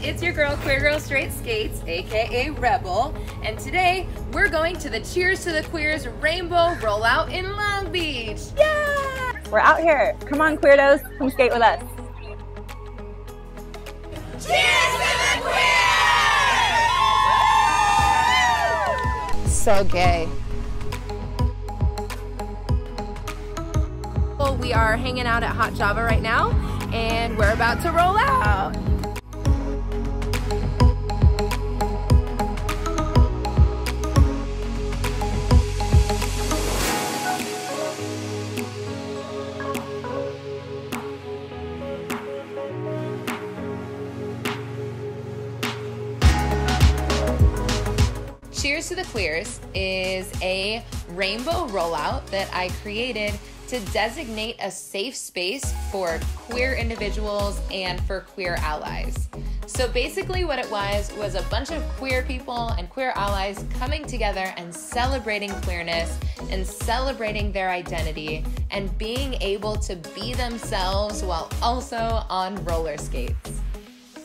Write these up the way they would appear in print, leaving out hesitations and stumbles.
it's your girl, Queer Girl Straight Skates, aka Rebel, and today we're going to the Cheers to the Queers Rainbow Rollout in Long Beach. Yeah! We're out here. Come on, Queerdos, come skate with us. Cheers to the Queers! So gay. Well, we are hanging out at Hot Java right now, and we're about to roll out. Cheers to the Queers is a rainbow rollout that I created to designate a safe space for queer individuals and for queer allies. So basically what it was a bunch of queer people and queer allies coming together and celebrating queerness and celebrating their identity and being able to be themselves while also on roller skates.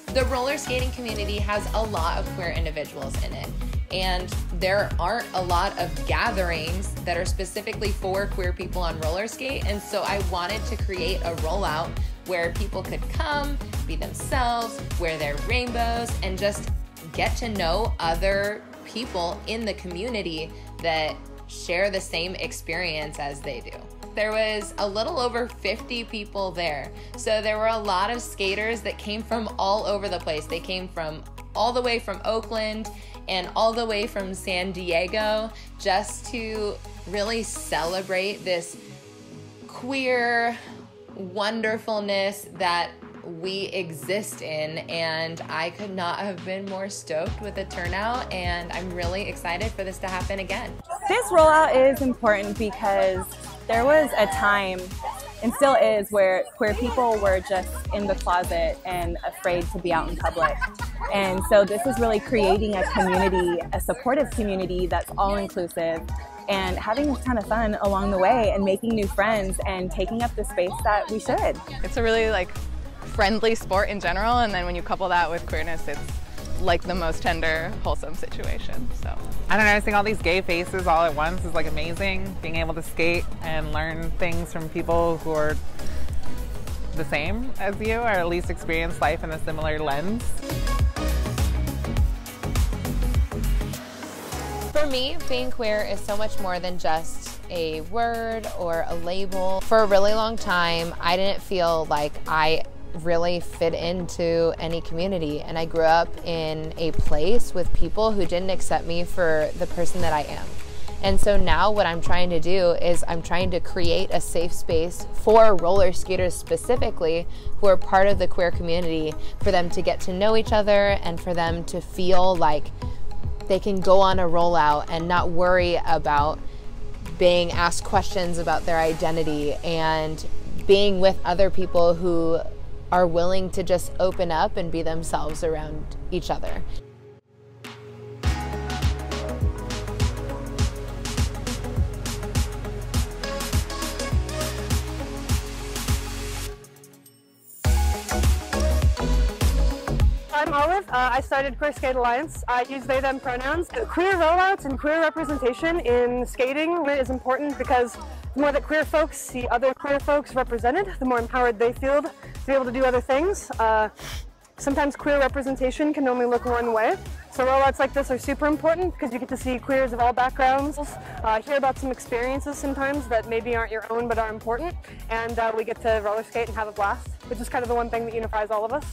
The roller skating community has a lot of queer individuals in it, and there aren't a lot of gatherings that are specifically for queer people on roller skate, and so I wanted to create a rollout where people could come, be themselves, wear their rainbows, and just get to know other people in the community that share the same experience as they do. There was a little over 50 people there. So there were a lot of skaters that came from all over the place. They came from all the way from Oakland and all the way from San Diego just to really celebrate this queer wonderfulness that we exist in, and I could not have been more stoked with the turnout, and I'm really excited for this to happen again. This rollout is important because there was a time, and still is, where queer people were just in the closet and afraid to be out in public. And so this is really creating a community, a supportive community that's all-inclusive, and having a ton of fun along the way and making new friends and taking up the space that we should. It's a really friendly sport in general, and then when you couple that with queerness, it's like the most tender, wholesome situation. So I don't know, seeing all these gay faces all at once is amazing. Being able to skate and learn things from people who are the same as you, or at least experience life in a similar lens. For me, being queer is so much more than just a word or a label. For a really long time, I didn't feel like I really fit into any community, and I grew up in a place with people who didn't accept me for the person that I am. And so now what I'm trying to do is I'm trying to create a safe space for roller skaters specifically who are part of the queer community, for them to get to know each other and for them to feel like they can go on a rollout and not worry about being asked questions about their identity, and being with other people who are willing to just open up and be themselves around each other. I'm Olive. I started Queer Skate Alliance. I use they, them pronouns. Queer rollouts and queer representation in skating is important because the more that queer folks see other queer folks represented, the more empowered they feel to be able to do other things. Sometimes queer representation can only look one way. So rollouts like this are super important because you get to see queers of all backgrounds, hear about some experiences sometimes that maybe aren't your own but are important, and we get to roller skate and have a blast, which is kind of the one thing that unifies all of us.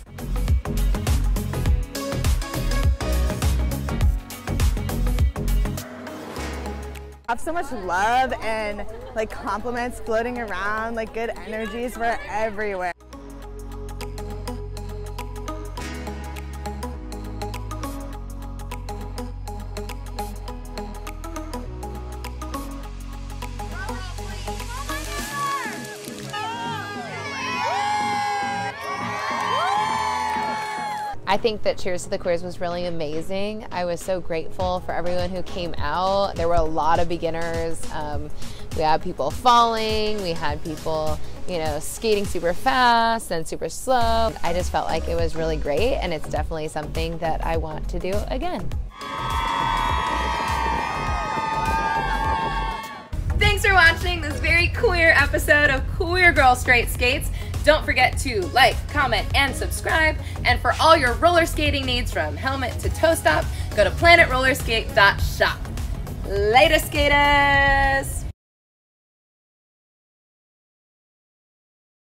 I have so much love and compliments floating around, good energies were everywhere. I think that Cheers to the Queers was really amazing. I was so grateful for everyone who came out. There were a lot of beginners, We had people falling, we had people, you know, skating super fast and super slow. I just felt like it was really great, and it's definitely something that I want to do again. Thanks for watching this very queer episode of Queer Girl Straight Skates. Don't forget to like, comment, and subscribe. And for all your roller skating needs from helmet to toe stop, go to planetrollerskate.shop. Later, skaters!